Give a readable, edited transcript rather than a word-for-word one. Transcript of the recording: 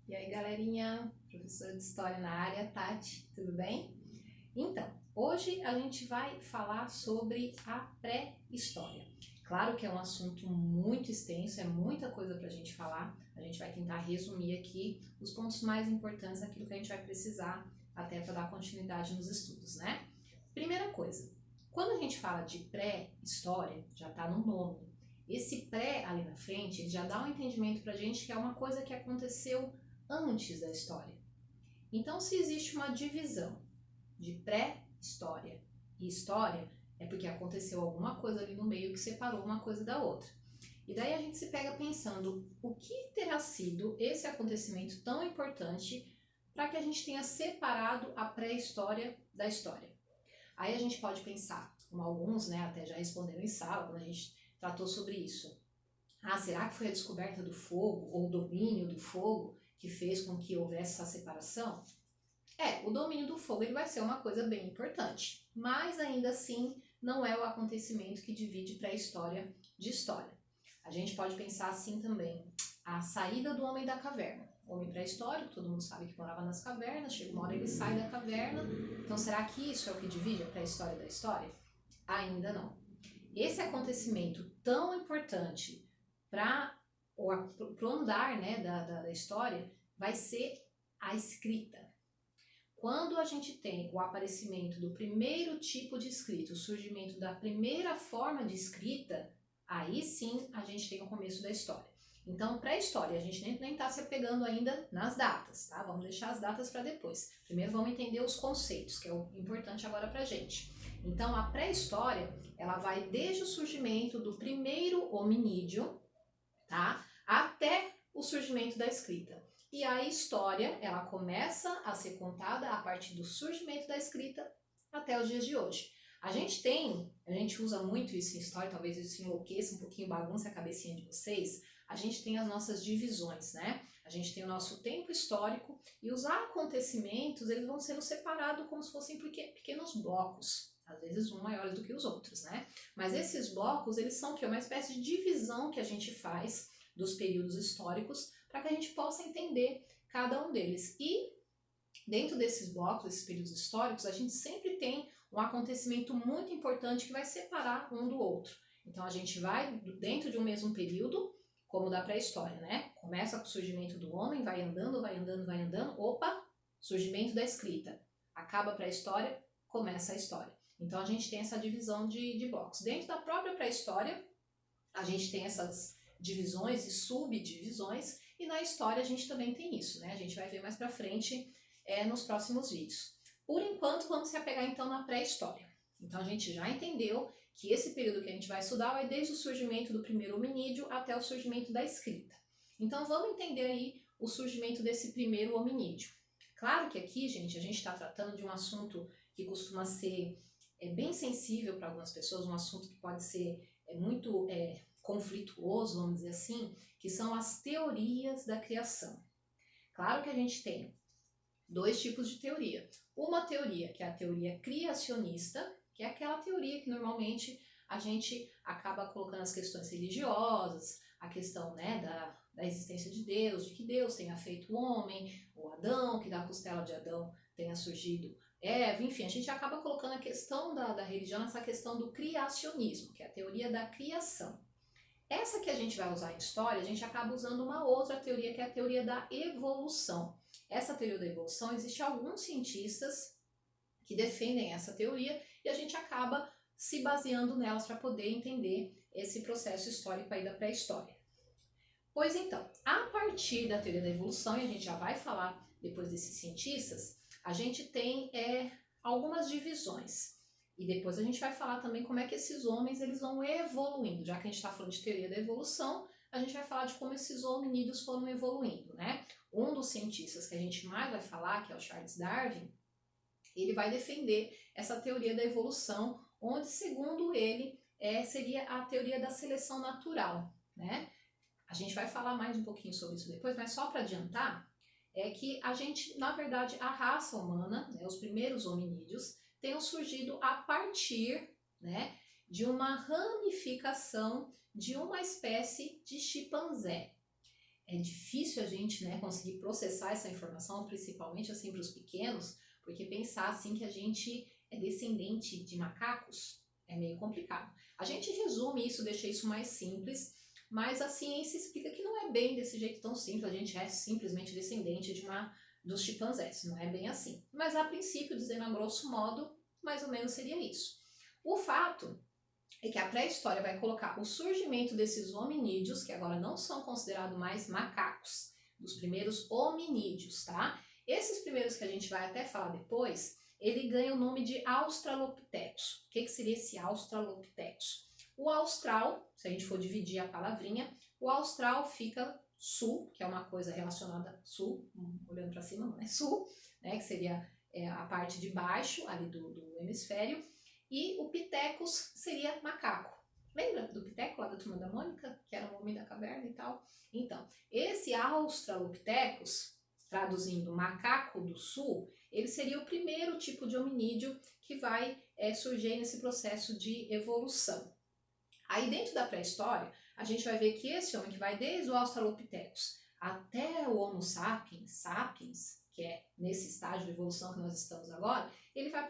E aí, galerinha, professora de História na área, Tati, tudo bem? Então, hoje a gente vai falar sobre a pré-história. Claro que é um assunto muito extenso, é muita coisa para a gente falar. A gente vai tentar resumir aqui os pontos mais importantes daquilo que a gente vai precisar até para dar continuidade nos estudos, né? Primeira coisa, quando a gente fala de pré-história, já está no nome. Esse pré ali na frente, ele já dá um entendimento para a gente que é uma coisa que aconteceu antes da história. Então, se existe uma divisão de pré-história e história, é porque aconteceu alguma coisa ali no meio que separou uma coisa da outra. E daí a gente se pega pensando o que terá sido esse acontecimento tão importante para que a gente tenha separado a pré-história da história. Aí a gente pode pensar, como alguns até já responderam em sala, quando a gente tratou sobre isso. Será que foi a descoberta do fogo ou o domínio do fogo que fez com que houvesse essa separação? O domínio do fogo ele vai ser uma coisa bem importante, mas ainda assim não é o acontecimento que divide pré-história de história. A gente pode pensar assim também, a saída do homem da caverna. Homem pré-histórico, todo mundo sabe que morava nas cavernas, chega uma hora ele sai da caverna, então será que isso é o que divide a pré-história da história? Ainda não. Esse acontecimento tão importante para o andar da história vai ser a escrita. Quando a gente tem o aparecimento do primeiro tipo de escrita, o surgimento da primeira forma de escrita, aí sim a gente tem o começo da história. Então, pré-história, a gente nem está se apegando ainda nas datas, tá? Vamos deixar as datas para depois. Primeiro vamos entender os conceitos, que é o importante agora para a gente. Então, a pré-história, ela vai desde o surgimento do primeiro hominídeo, tá? Até o surgimento da escrita. E a história, ela começa a ser contada a partir do surgimento da escrita até os dias de hoje. A gente usa muito isso em história, talvez isso enlouqueça um pouquinho, bagunça a cabecinha de vocês. A gente tem as nossas divisões, né? A gente tem o nosso tempo histórico e os acontecimentos, eles vão sendo separados como se fossem pequenos blocos. Às vezes um maiores do que os outros, né? Mas esses blocos, eles são o quê? Uma espécie de divisão que a gente faz dos períodos históricos para que a gente possa entender cada um deles. E dentro desses blocos, desses períodos históricos, a gente sempre tem um acontecimento muito importante que vai separar um do outro. Então a gente vai dentro de um mesmo período, como da pré-história, né? Começa com o surgimento do homem, vai andando, opa, surgimento da escrita. Acaba a pré-história, começa a história. Então a gente tem essa divisão de blocos. Dentro da própria pré-história, a gente tem essas divisões e subdivisões, e na história a gente também tem isso, né? A gente vai ver mais pra frente nos próximos vídeos. Por enquanto, vamos se apegar então na pré-história. Então a gente já entendeu que esse período que a gente vai estudar vai desde o surgimento do primeiro hominídeo até o surgimento da escrita. Então vamos entender aí o surgimento desse primeiro hominídeo. Claro que aqui, gente, a gente está tratando de um assunto que costuma ser bem sensível para algumas pessoas, um assunto que pode ser muito conflituoso, vamos dizer assim, que são as teorias da criação. Claro que a gente tem dois tipos de teoria. Uma teoria, que é a teoria criacionista, que é aquela teoria que normalmente a gente acaba colocando as questões religiosas, a questão da existência de Deus, de que Deus tenha feito o homem, o Adão, que da costela de Adão tenha surgido Eva, enfim, a gente acaba colocando a questão da religião nessa questão do criacionismo, que é a teoria da criação. Essa que a gente vai usar em história, a gente acaba usando uma outra teoria, que é a teoria da evolução. Essa teoria da evolução, existem alguns cientistas que defendem essa teoria e a gente acaba se baseando nelas para poder entender esse processo histórico aí da pré-história. Pois então, a partir da teoria da evolução, e a gente já vai falar depois desses cientistas, a gente tem algumas divisões. E depois a gente vai falar também como é que esses homens eles vão evoluindo. Já que a gente está falando de teoria da evolução, a gente vai falar de como esses hominídeos foram evoluindo, né? Um dos cientistas que a gente mais vai falar, que é o Charles Darwin, ele vai defender essa teoria da evolução, onde, segundo ele, seria a teoria da seleção natural, né? A gente vai falar mais um pouquinho sobre isso depois, mas só para adiantar, é que a gente, na verdade, a raça humana, os primeiros hominídeos, tenham surgido a partir de uma ramificação de uma espécie de chimpanzé. é difícil a gente, né, conseguir processar essa informação, principalmente assim para os pequenos, porque pensar assim que a gente é descendente de macacos é meio complicado. A gente resume isso, deixa isso mais simples, mas a ciência explica que não é bem desse jeito tão simples, a gente é simplesmente descendente dos chimpanzés, não é bem assim. Mas a princípio, dizendo a grosso modo, mais ou menos seria isso. O fato é que a pré-história vai colocar o surgimento desses hominídeos, que agora não são considerados mais macacos, dos primeiros hominídeos, tá? Esses primeiros que a gente vai até falar depois, ele ganha o nome de Australopithecus. O que seria esse Australopithecus? O austral, se a gente for dividir a palavrinha, o austral fica sul, que é uma coisa relacionada a sul, olhando para cima, não é sul, né, que seria a parte de baixo ali do hemisfério, e o Pithecus seria macaco. Lembra do Piteco lá da Turma da Mônica, que era o homem da caverna e tal? Então, esse Australopithecus, traduzindo macaco do sul, ele seria o primeiro tipo de hominídeo que vai surgir nesse processo de evolução. Aí dentro da pré-história, a gente vai ver que esse homem que vai desde o Australopithecus até o Homo sapiens, que é nesse estágio de evolução que nós estamos agora, ele vai